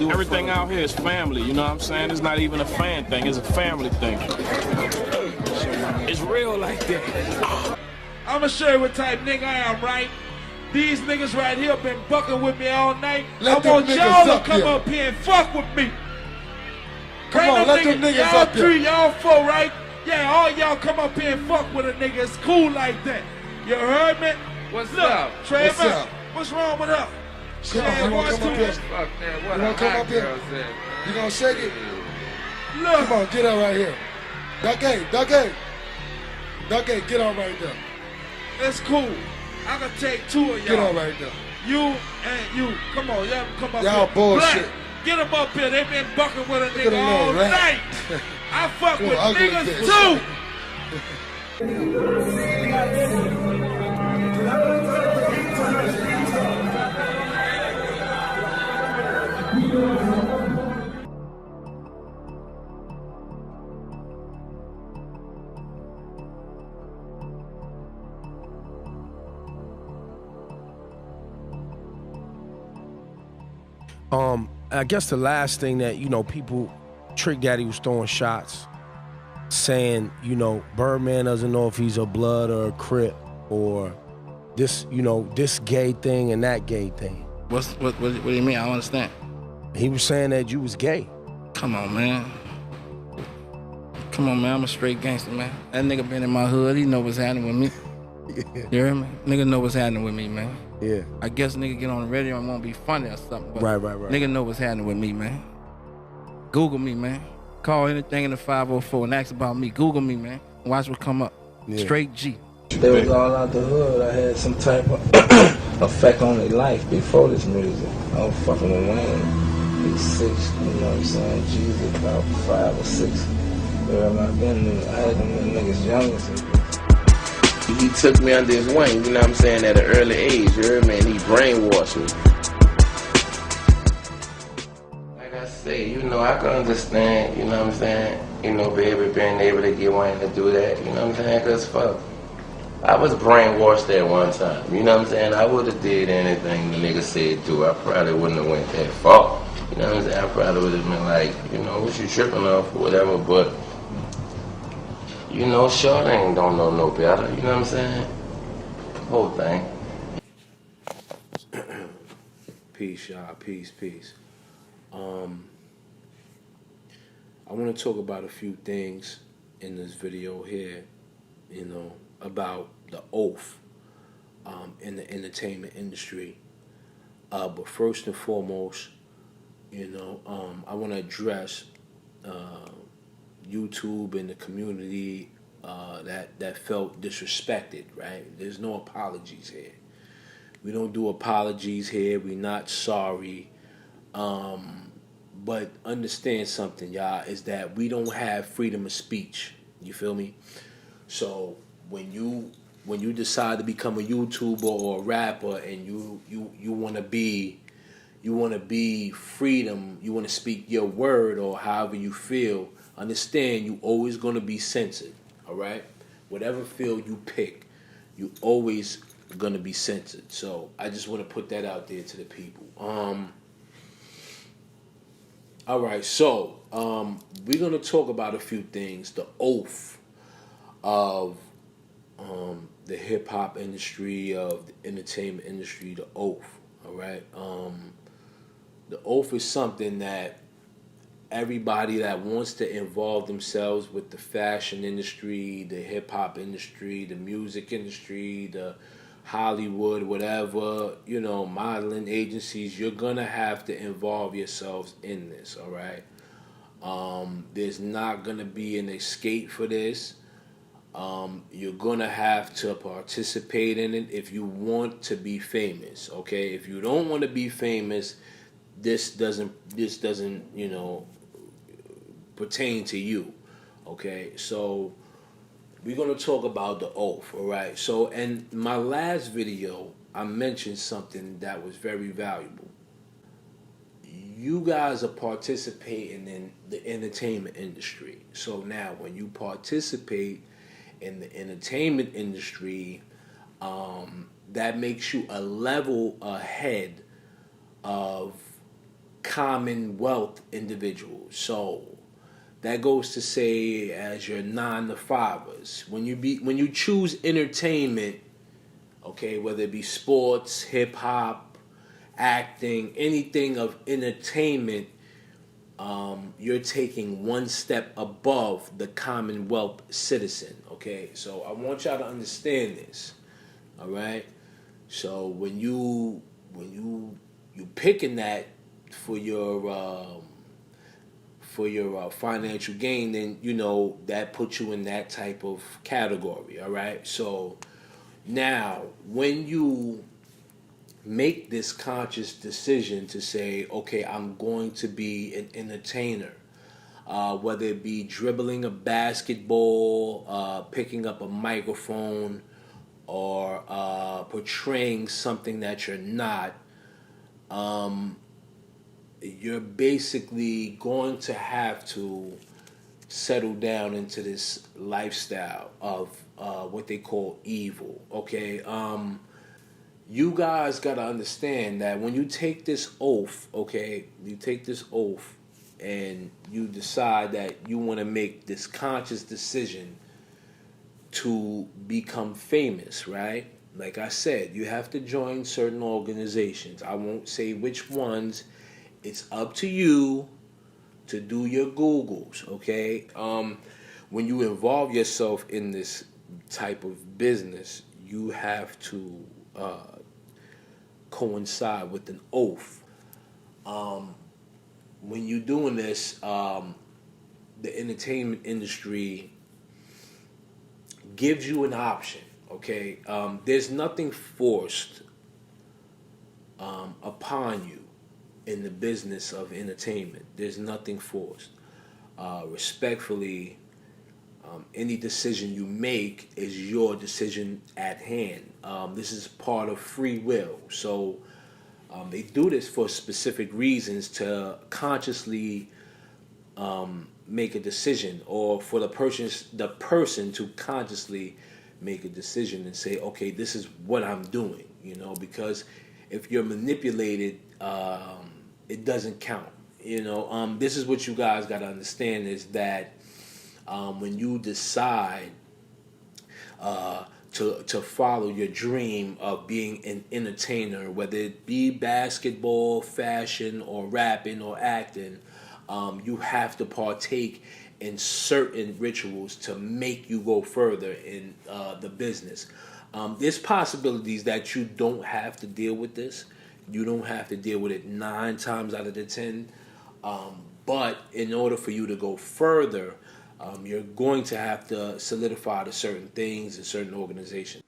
Everything out here is family, you know what I'm saying? It's not even a fan thing, it's a family thing. It's real like that. I'ma show you what type nigga I am, right? These niggas right here been bucking with me all night. I want y'all to come up here and fuck with me. Come on, let them niggas up here. Y'all 3, y'all 4, right? Yeah, all y'all come up here and fuck with a nigga. It's cool like that. You heard me? What's up? Trevor, what's wrong with her? Come on, you wanna come up here? Fuck that. What You wanna come up here? You gonna shake it? Look. Come on, get up right here. Ducky, get on right there. It's cool. I can take 2 of y'all. Get on right there. You and you. Come on, y'all come up Y'all here. bullshit. Black, get them up here. They been bucking with a Look at nigga the all little rat. night. I fuck with ugly niggas bitch. too. I guess the last thing that, people, Trick Daddy was throwing shots, saying, Birdman doesn't know if he's a blood or a Crip, or this, this gay thing and that gay thing. What do you mean? I don't understand. He was saying that you was gay. Come on, man. I'm a straight gangster, man. That nigga been in my hood. He know what's happening with me. You hear me? Nigga know what's happening with me, man. Yeah. I guess nigga get on the radio and won't be funny or something. But Right. Nigga know what's happening with me, man. Google me, man. Call anything in the 504 and ask about me. Google me, man. Watch what come up. Yeah. Straight G. They was all out the hood. I had some type of effect on their life before this music. I was fucking with Wayne. He's 6, you know what I'm saying? Jesus about 5 or 6. Where I had them little niggas young as hell. He took me under his wing, you know what I'm saying, at an early age, you heard me, and he brainwashed me. Like I say, I can understand, you know what I'm saying, baby being able to get Wayne to do that, you know what I'm saying, because fuck, I was brainwashed at one time, you know what I'm saying, I would have did anything the nigga said do, I probably wouldn't have went that far, you know what I'm saying, I probably would have been like, what you tripping off or whatever, but short ain't don't know no better, you know what I'm saying? Whole thing. Peace, y'all. Peace. I want to talk about a few things in this video here, about the oath in the entertainment industry. But first and foremost, I want to address YouTube and the community that felt disrespected, right? There's no apologies here. We don't do apologies here. We're not sorry. But understand something, y'all, is that we don't have freedom of speech. You feel me? So when you decide to become a YouTuber or a rapper and you want to be freedom, you want to speak your word or however you feel, understand you always going to be censored, all right? Whatever field you pick, you always going to be censored. So I just want to put that out there to the people. All right, so we're going to talk about a few things. The oath of the hip-hop industry, of the entertainment industry, the oath, all right? The oath is something that everybody that wants to involve themselves with the fashion industry, the hip-hop industry, the music industry, the Hollywood, whatever, modeling agencies, you're going to have to involve yourselves in this, all right? There's not going to be an escape for this. You're going to have to participate in it if you want to be famous, okay? If you don't want to be famous, this doesn't pertain to you, okay? So we're going to talk about the oath, all right? So in my last video, I mentioned something that was very valuable. You guys are participating in the entertainment industry. So now when you participate in the entertainment industry, that makes you a level ahead of commonwealth individuals. So that goes to say, as your 9-to-5ers, when you choose entertainment, okay, whether it be sports, hip hop, acting, anything of entertainment, you're taking one step above the commonwealth citizen. Okay, so I want y'all to understand this. All right, so when you picking that for your financial gain, then you know that puts you in that type of category. All right, so now when you make this conscious decision to say, okay, I'm going to be an entertainer, whether it be dribbling a basketball, picking up a microphone, or portraying something that you're not, you're basically going to have to settle down into this lifestyle of what they call evil. Okay, you guys got to understand that when you take this oath, okay, you take this oath and you decide that you want to make this conscious decision to become famous, right? Like I said, you have to join certain organizations. I won't say which ones. It's up to you to do your Googles, okay? When you involve yourself in this type of business, you have to coincide with an oath. When you're doing this, the entertainment industry gives you an option, okay? There's nothing forced upon you in the business of entertainment. There's nothing forced. Respectfully, any decision you make is your decision at hand. This is part of free will. So they do this for specific reasons, to consciously make a decision, or for the person to consciously make a decision and say, okay, this is what I'm doing, you know, because if you're manipulated, it doesn't count. You know, this is what you guys got to understand, is that when you decide to follow your dream of being an entertainer, whether it be basketball, fashion, or rapping or acting, you have to partake in certain rituals to make you go further in the business. There's possibilities that you don't have to deal with this. You don't have to deal with it 9 times out of the 10. But in order for you to go further, you're going to have to solidify to certain things and certain organizations.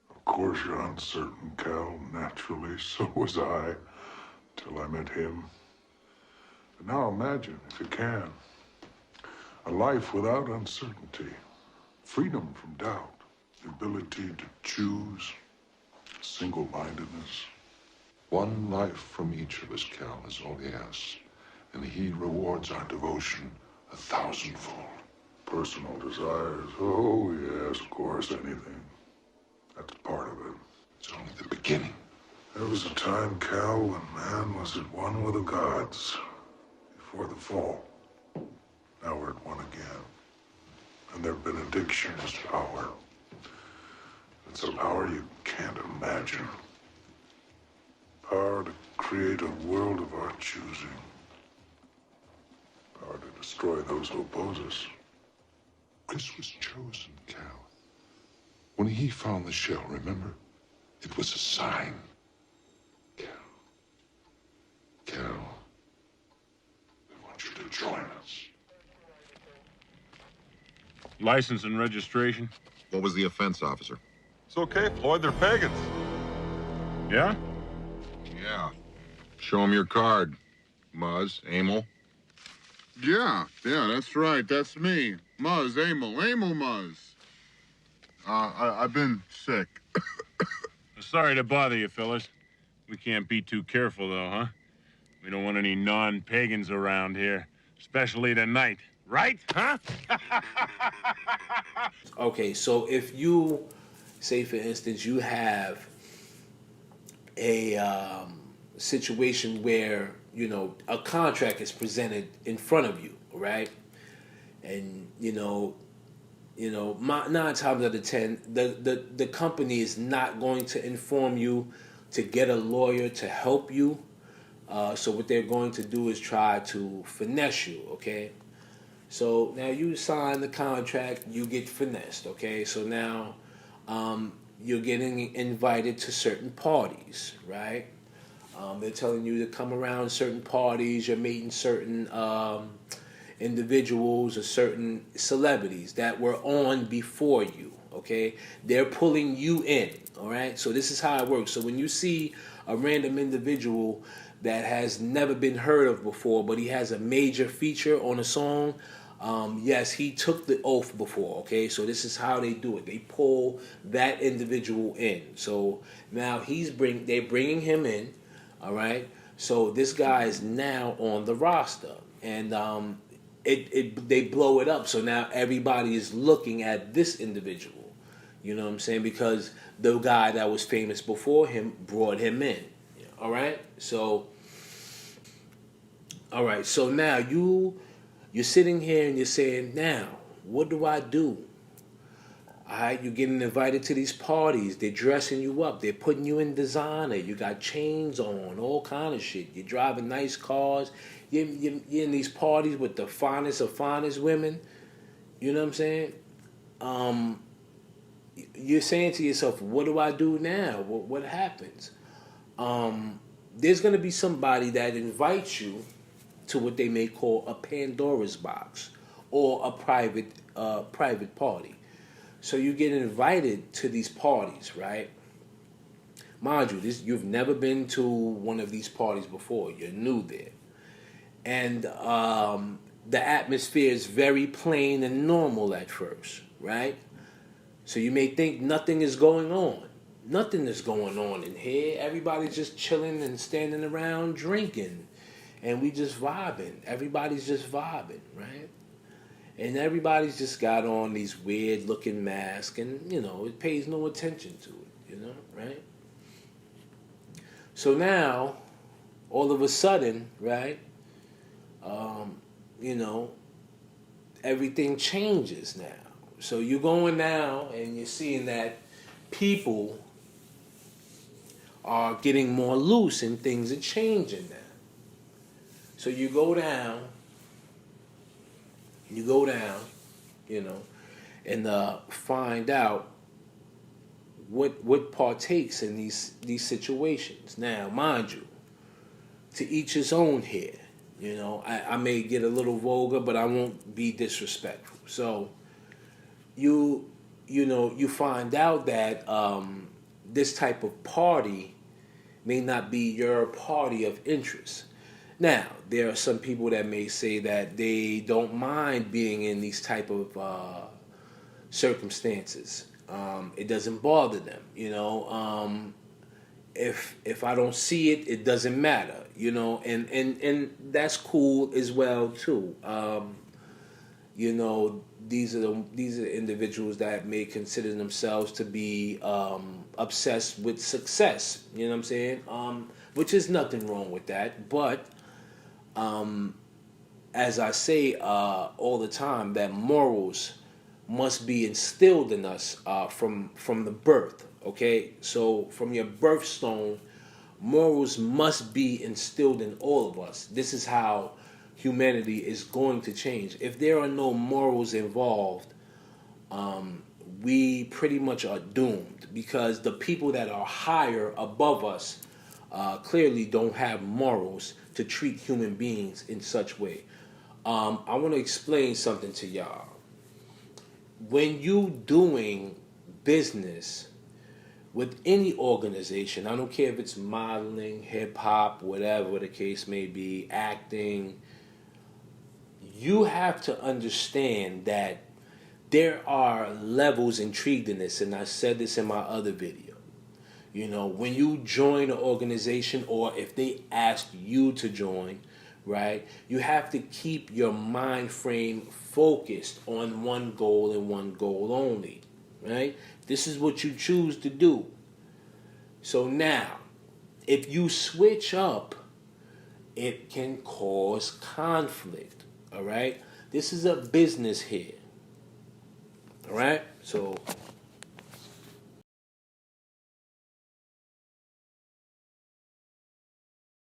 Of course you're uncertain, Cal. Naturally, so was I, till I met him. But now imagine, if you can, a life without uncertainty, freedom from doubt, the ability to choose, single-mindedness. One life from each of us, Cal, is all he asks. And he rewards our devotion 1,000-fold. Personal desires, oh yes, of course, anything. That's part of it. It's only the beginning. There was a time, Cal, when man was at one with the gods before the fall. Now we're at one again. And their benediction is power. It's a power you can't imagine. Power to create a world of our choosing. Power to destroy those who oppose us. Chris was chosen, Cal. When he found the shell, remember? It was a sign. Cal, we want you to join us. License and registration? What was the offense, officer? It's okay, Floyd. They're pagans. Yeah? Yeah. Show him your card, Muzz, Emil. Yeah, that's right. That's me. Muzz, Emil, Muzz. I've been sick. Sorry to bother you, fellas. We can't be too careful, though, huh? We don't want any non-pagans around here, especially tonight. Right? Huh? Okay, so if you, say for instance, you have a situation where a contract is presented in front of you, right? And nine times out of 10, the company is not going to inform you to get a lawyer to help you. So what they're going to do is try to finesse you, okay? So now you sign the contract, you get finessed, okay? So now you're getting invited to certain parties, right? They're telling you to come around certain parties, you're meeting certain individuals or certain celebrities that were on before you, okay? They're pulling you in, all right? So this is how it works. So when you see a random individual that has never been heard of before, but he has a major feature on a song, yes, he took the oath before, okay? So this is how they do it. They pull that individual in. So now they're bringing him in, all right? So this guy is now on the roster, and they blow it up. So now everybody is looking at this individual. You know what I'm saying? Because the guy that was famous before him brought him in. All right? So now you're sitting here and you're saying, now, what do I do? All right, you're getting invited to these parties. They're dressing you up. They're putting you in designer. You got chains on, all kind of shit. You're driving nice cars. You're in these parties with the finest of finest women. You know what I'm saying? You're saying to yourself, what do I do now? What happens? There's going to be somebody that invites you to what they may call a Pandora's box or a private party. So you get invited to these parties, right? Mind you, you've never been to one of these parties before. You're new there. And the atmosphere is very plain and normal at first, right? So you may think nothing is going on. Nothing is going on in here. Everybody's just chilling and standing around drinking. And we just vibing. Everybody's just vibing, right? And everybody's just got on these weird looking masks and, it pays no attention to it, right? So now, all of a sudden, right, everything changes now. So you're going now and you're seeing that people are getting more loose and things are changing now. So you go down, and find out what partakes in these situations. Now, mind you, to each his own here. I may get a little vulgar, but I won't be disrespectful. So you find out that this type of party may not be your party of interest. Now, there are some people that may say that they don't mind being in these type of circumstances. It doesn't bother them, If I don't see it, it doesn't matter, and that's cool as well too. These are individuals that may consider themselves to be obsessed with success. You know what I'm saying? Which is nothing wrong with that, but as I say all the time, that morals must be instilled in us from the birth. Okay, so from your birthstone, morals must be instilled in all of us. This is how humanity is going to change. If there are no morals involved, we pretty much are doomed, because the people that are higher above us clearly don't have morals to treat human beings in such way. I want to explain something to y'all. When you doing business with any organization, I don't care if it's modeling, hip-hop, whatever the case may be, acting, you have to understand that there are levels intrigued in this, and I said this in my other video. When you join an organization, or if they ask you to join, right, you have to keep your mind frame focused on one goal and one goal only, right? This is what you choose to do. So now, if you switch up it can cause conflict. All right? This is a business here. All right? So